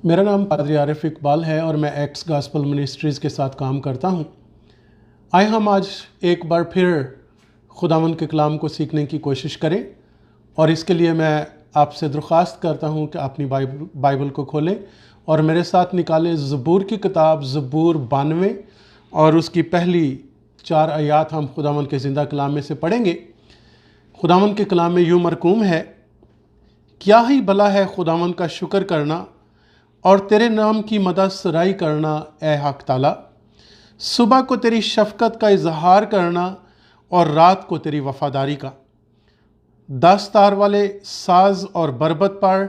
मेरा नाम पादरी आरिफ इकबाल है और मैं एक्स गॉस्पेल मिनिस्ट्रीज़ के साथ काम करता हूँ। आए हम आज एक बार फिर खुदावंद के कलाम को सीखने की कोशिश करें और इसके लिए मैं आपसे दरख्वास्त करता हूँ कि अपनी बाइबल को खोलें और मेरे साथ निकालें ज़बूर की किताब ज़बूर 92 और उसकी पहली 4 आयात हम खुदावंद के ज़िंदा कलाम में से पढ़ेंगे। खुदावंद के कलाम में यूँ मरकूम है, क्या ही भला है खुदावंद का शुक्र करना और तेरे नाम की मदद सराई करना ए हक ताला। सुबह को तेरी शफ़क़त का इजहार करना और रात को तेरी वफ़ादारी का। 10 तार वाले साज और बरबत पर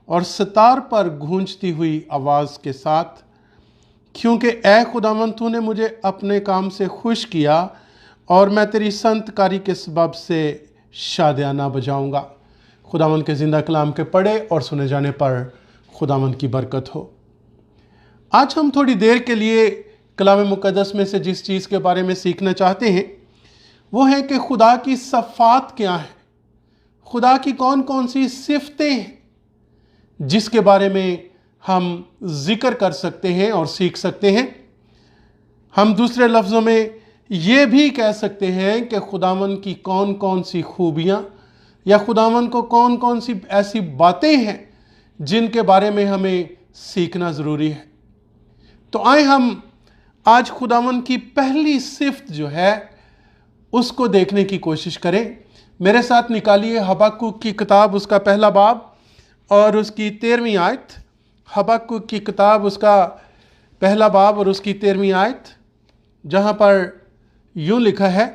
और सितार पर गूंजती हुई आवाज़ के साथ, क्योंकि ए खुदावंद तूने मुझे अपने काम से खुश किया और मैं तेरी संतकारी के सबब से शादियाना बजाऊँगा। खुदावंद के ज़िंदा कलाम के पढ़े और सुने जाने पर खुदावंद की बरकत हो। आज हम थोड़ी देर के लिए कलाम मुक़द्दस में से जिस चीज़ के बारे में सीखना चाहते हैं वो है कि खुदा की सफ़ात क्या है, खुदा की कौन कौन सी सिफ़तें हैं जिसके बारे में हम जिक्र कर सकते हैं और सीख सकते हैं। हम दूसरे लफ्ज़ों में ये भी कह सकते हैं कि खुदावंद की कौन कौन सी खूबियाँ या खुदावंद को कौन कौन सी ऐसी बातें हैं जिनके बारे में हमें सीखना ज़रूरी है। तो आए हम आज खुदावंद की पहली सिफ़त जो है उसको देखने की कोशिश करें। मेरे साथ निकालिए हबक्कुक की किताब उसका पहला बाब और उसकी 13वीं आयत। हबक्कुक की किताब उसका पहला बाब और उसकी 13वीं आयत, जहाँ पर यूँ लिखा है,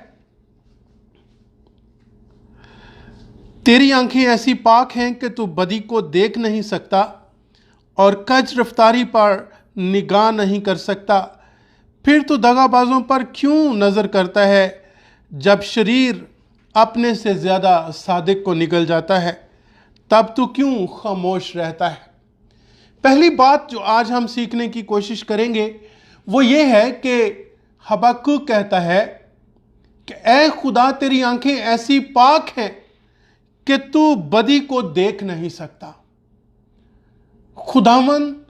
तेरी आंखें ऐसी पाक हैं कि तू बदी को देख नहीं सकता और कज रफ्तारी पर निगाह नहीं कर सकता। फिर तू दगाबाजों पर क्यों नज़र करता है जब शरीर अपने से ज़्यादा सादिक को निगल जाता है, तब तू क्यों खामोश रहता है। पहली बात जो आज हम सीखने की कोशिश करेंगे वो ये है कि हबक्कुक कहता है कि ऐ खुदा तेरी आंखें ऐसी पाक हैं कि तू बदी को देख नहीं सकता। खुदावंद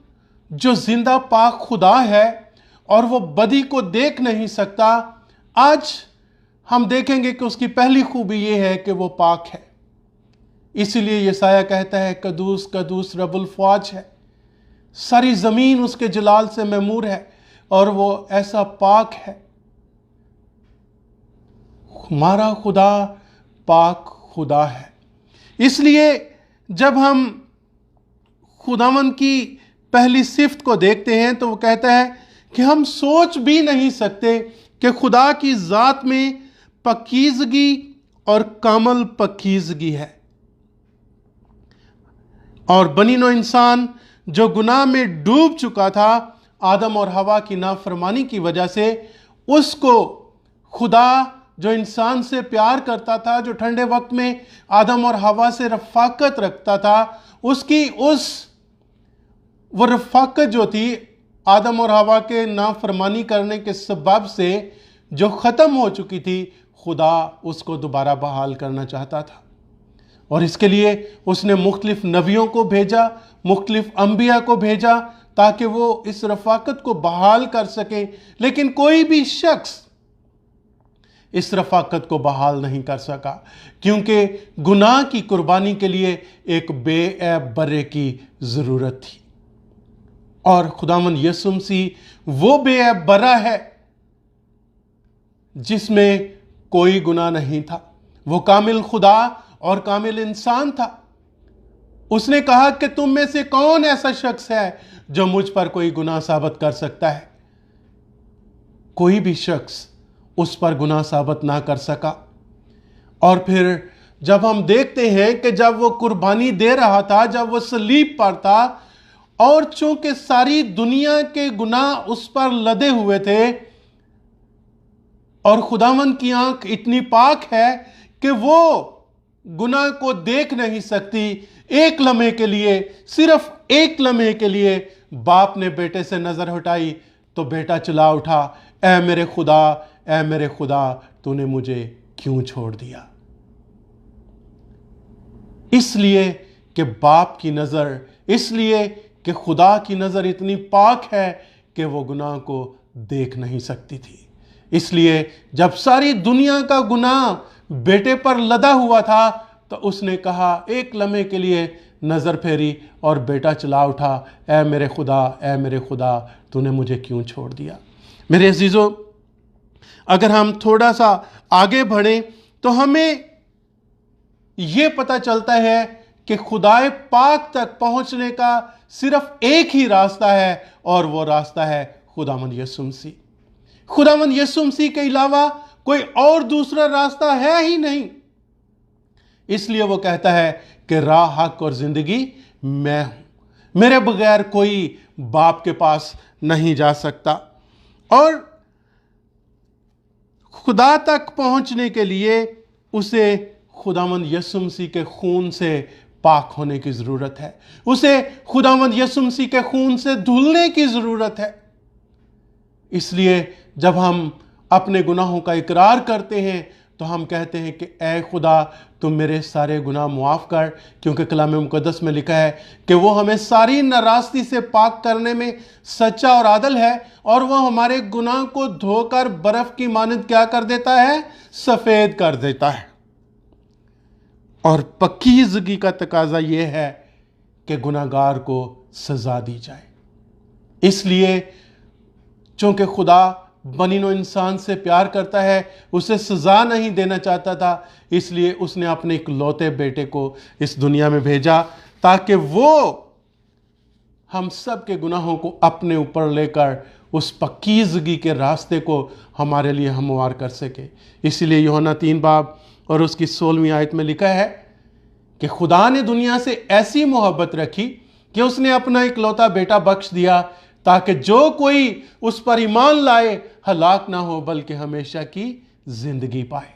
जो जिंदा पाक खुदा है और वो बदी को देख नहीं सकता, आज हम देखेंगे कि उसकी पहली खूबी ये है कि वो पाक है। इसीलिए यशायाह कहता है कदूस कदूस रब्बुल फ़ौज है, सारी ज़मीन उसके जलाल से मैमूर है और वो ऐसा पाक है। हमारा खुदा पाक खुदा है। इसलिए जब हम खुदावंद की पहली सिफ़त को देखते हैं तो वो कहता है कि हम सोच भी नहीं सकते कि खुदा की ज़ात में पकीज़गी और कामल पकीज़गी है। और बनी नौ इंसान जो गुनाह में डूब चुका था आदम और हवा की नाफरमानी की वजह से, उसको खुदा जो इंसान से प्यार करता था, जो ठंडे वक्त में आदम और हवा से रफ़ाकत रखता था, उसकी वो रफ़ाकत जो थी आदम और हवा के नाफरमानी करने के सबब से जो ख़त्म हो चुकी थी, खुदा उसको दोबारा बहाल करना चाहता था। और इसके लिए उसने मुख्तलिफ नबियों को भेजा, मुख्तलिफ अंबिया को भेजा ताकि वो इस रफ़ाकत को बहाल कर सकें, लेकिन कोई भी शख्स इस रफ़ाकत को बहाल नहीं कर सका, क्योंकि गुनाह की कुर्बानी के लिए एक बेऐब बर्रे की ज़रूरत थी। और खुदावंद यीशु मसीह वो बेऐब बर्रा है जिसमें कोई गुनाह नहीं था। वो कामिल खुदा और कामिल इंसान था। उसने कहा कि तुम में से कौन ऐसा शख्स है जो मुझ पर कोई गुनाह साबित कर सकता है। कोई भी शख्स उस पर गुनाह साबित ना कर सका। और फिर जब हम देखते हैं कि जब वो कुर्बानी दे रहा था, जब वो सलीब पर था और चूंकि सारी दुनिया के गुनाह उस पर लदे हुए थे और खुदावंद की आंख इतनी पाक है कि वो गुनाह को देख नहीं सकती, एक लम्हे के लिए, सिर्फ एक लम्हे के लिए बाप ने बेटे से नजर हटाई तो बेटा चिल्ला उठा, ऐ मेरे खुदा, ऐ मेरे खुदा, तूने मुझे क्यों छोड़ दिया। इसलिए कि बाप की नजर, इसलिए कि खुदा की नज़र इतनी पाक है कि वो गुनाह को देख नहीं सकती थी। इसलिए जब सारी दुनिया का गुनाह बेटे पर लदा हुआ था तो उसने कहा, एक लम्हे के लिए नज़र फेरी और बेटा चला उठा, ऐ मेरे खुदा, ऐ मेरे खुदा, तूने मुझे क्यों छोड़ दिया। मेरे अजीज़ों, अगर हम थोड़ा सा आगे बढ़ें तो हमें ये पता चलता है कि खुदाए पाक तक पहुंचने का सिर्फ एक ही रास्ता है और वो रास्ता है खुदावंद यीशु मसीह। खुदावंद यीशु मसीह के अलावा कोई और दूसरा रास्ता है ही नहीं। इसलिए वो कहता है कि राह, हक और जिंदगी मैं हूं, मेरे बगैर कोई बाप के पास नहीं जा सकता। और खुदा तक पहुंचने के लिए उसे खुदावंद यीशु मसीह के खून से पाक होने की ज़रूरत है, उसे खुदावंद यीशु मसीह के खून से धुलने की ज़रूरत है। इसलिए जब हम अपने गुनाहों का इकरार करते हैं तो हम कहते हैं कि ऐ खुदा, तुम मेरे सारे गुनाह मुआफ़ कर, क्योंकि कलाम मुक़द्दस में लिखा है कि वो हमें सारी नाराज़गी से पाक करने में सच्चा और आदल है, और वह हमारे गुनाह को धोकर बर्फ़ की मानद क्या कर देता है, सफ़ेद कर देता है। और पाकीज़गी का तकाजा ये है कि गुनाहगार को सज़ा दी जाए। इसलिए चूँकि खुदा बनीनो इंसान से प्यार करता है, उसे सज़ा नहीं देना चाहता था, इसलिए उसने अपने इकलौते बेटे को इस दुनिया में भेजा ताकि वो हम सब के गुनाहों को अपने ऊपर लेकर उस पाकीज़गी के रास्ते को हमारे लिए हमवार कर सके। इसीलिए यूहन्ना 3 बाब और उसकी 16वीं आयत में लिखा है कि खुदा ने दुनिया से ऐसी मोहब्बत रखी कि उसने अपना इकलौता बेटा बख्श दिया ताकि जो कोई उस पर ईमान लाए हलाक ना हो बल्कि हमेशा की जिंदगी पाए।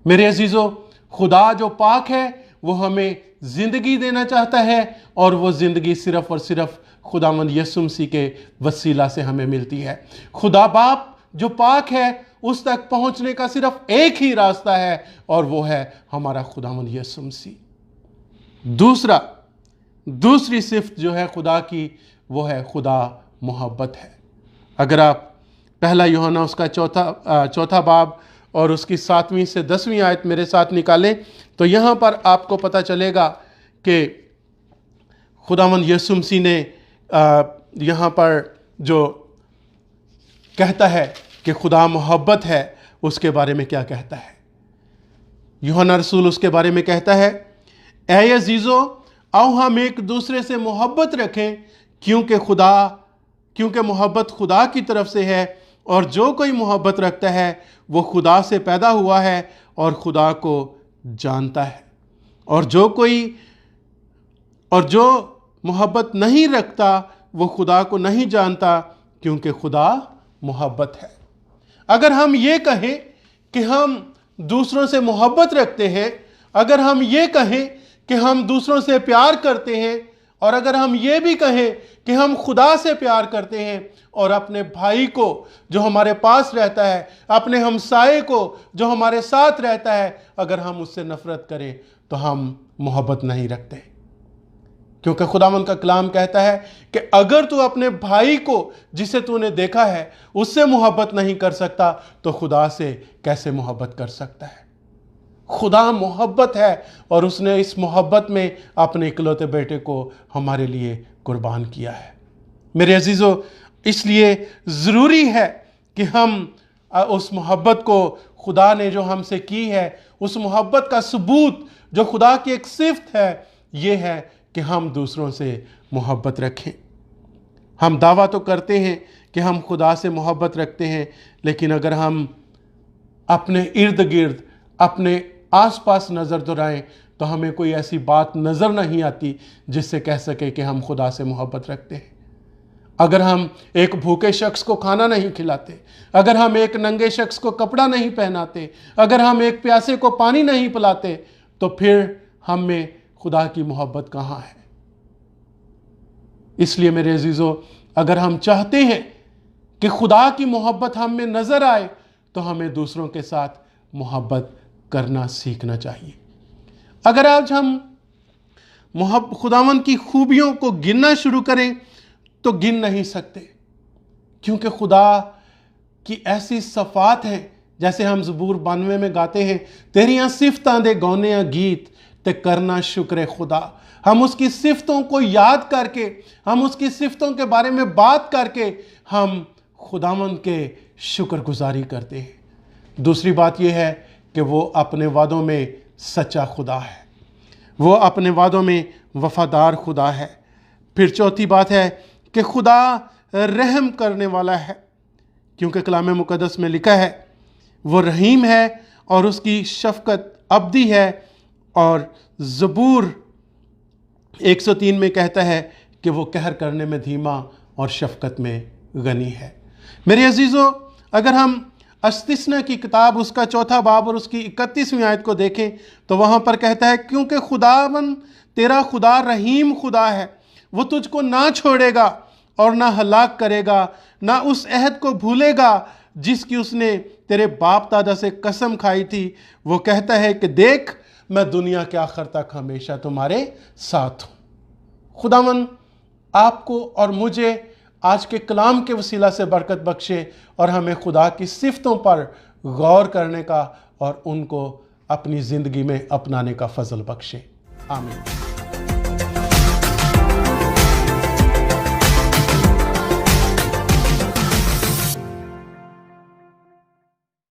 मेरे अजीजों, खुदा जो पाक है वो हमें जिंदगी देना चाहता है, और वो जिंदगी सिर्फ और सिर्फ खुदावंद यीशु मसीह के वसीला से हमें मिलती है। खुदा बाप जो पाक है उस तक पहुंचने का सिर्फ एक ही रास्ता है, और वो है हमारा खुदावंद यीशु मसीह। दूसरी सिफ्त जो है खुदा की, वो है खुदा मोहब्बत है। अगर आप पहला यूहन्ना उसका चौथा बाब और उसकी 7वीं से 10वीं आयत मेरे साथ निकालें तो यहाँ पर आपको पता चलेगा कि खुदावंद यीशु मसीह ने यहाँ पर जो कहता है कि खुदा मोहब्बत है, उसके बारे में क्या कहता है। यूहन्ना रसूल उसके बारे में कहता है, ऐ अजीज़ों, आओ हम एक दूसरे से मोहब्बत रखें, क्योंकि मोहब्बत खुदा की तरफ से है, और जो कोई मोहब्बत रखता है वो खुदा से पैदा हुआ है और खुदा को जानता है। और जो मोहब्बत नहीं रखता वो खुदा को नहीं जानता, क्योंकि खुदा मोहब्बत है। अगर हम ये कहें कि हम दूसरों से मोहब्बत रखते हैं, अगर हम ये कहें कि हम दूसरों से प्यार करते हैं, और अगर हम ये भी कहें कि हम खुदा से प्यार करते हैं, और अपने भाई को जो हमारे पास रहता है, अपने हमसाये को जो हमारे साथ रहता है, अगर हम उससे नफरत करें तो हम मोहब्बत नहीं रखते। क्योंकि खुदावंद का कलाम कहता है कि अगर तू अपने भाई को जिसे तूने देखा है उससे मोहब्बत नहीं कर सकता तो खुदा से कैसे मोहब्बत कर सकता है। खुदा मोहब्बत है, और उसने इस मोहब्बत में अपने इकलौते बेटे को हमारे लिए कुर्बान किया है। मेरे अजीज़ों, इसलिए ज़रूरी है कि हम उस मोहब्बत को खुदा ने जो हमसे की है, उस मोहब्बत का सबूत जो खुदा की एक सिफ्त है, ये है कि हम दूसरों से मोहब्बत रखें। हम दावा तो करते हैं कि हम खुदा से मोहब्बत रखते हैं, लेकिन अगर हम अपने इर्द गिर्द, अपने आसपास नज़र दोहराएं तो हमें कोई ऐसी बात नज़र नहीं आती जिससे कह सके कि हम खुदा से मोहब्बत रखते हैं। अगर हम एक भूखे शख्स को खाना नहीं खिलाते, अगर हम एक नंगे शख्स को कपड़ा नहीं पहनाते, अगर हम एक प्यासे को पानी नहीं पिलाते, तो फिर हम में खुदा की मोहब्बत कहाँ है। इसलिए मेरे अजीज़ों, अगर हम चाहते हैं कि खुदा की मोहब्बत हम में नज़र आए तो हमें दूसरों के साथ मोहब्बत करना सीखना चाहिए। अगर आज हम खुदावंद की खूबियों को गिनना शुरू करें तो गिन नहीं सकते, क्योंकि खुदा की ऐसी सफ़ात हैं। जैसे हम ज़बूर 92 में गाते हैं, तेरियां सिफतां दे गौने गीत ते करना शुक्र खुदा। हम उसकी सिफतों को याद करके, हम उसकी सिफतों के बारे में बात करके हम खुदावंद के शुक्रगुजारी करते हैं। दूसरी बात यह है कि वो अपने वादों में सच्चा खुदा है, वो अपने वादों में वफादार खुदा है। फिर चौथी बात है कि खुदा रहम करने वाला है, क्योंकि कलाम मुक़द्दस में लिखा है वो रहीम है और उसकी शफ़क़त अबदी है। और ज़बूर 103 में कहता है कि वो कहर करने में धीमा और शफ़क़त में गनी है। मेरे अजीज़ों, अगर हम अस्तिस्ना की किताब उसका 4 बाब और उसकी 31वीं आयत को देखें तो वहाँ पर कहता है, क्योंकि खुदावन तेरा खुदा रहीम खुदा है, वो तुझको ना छोड़ेगा और ना हलाक करेगा, ना उस अहद को भूलेगा जिसकी उसने तेरे बाप दादा से कसम खाई थी। वो कहता है कि देख, मैं दुनिया के आखिर तक हमेशा तुम्हारे साथ हूँ। खुदावन आपको और मुझे आज के कलाम के वसीला से बरकत बख्शे और हमें खुदा की सिफतों पर गौर करने का और उनको अपनी ज़िंदगी में अपनाने का फजल बख्शे। आमीन।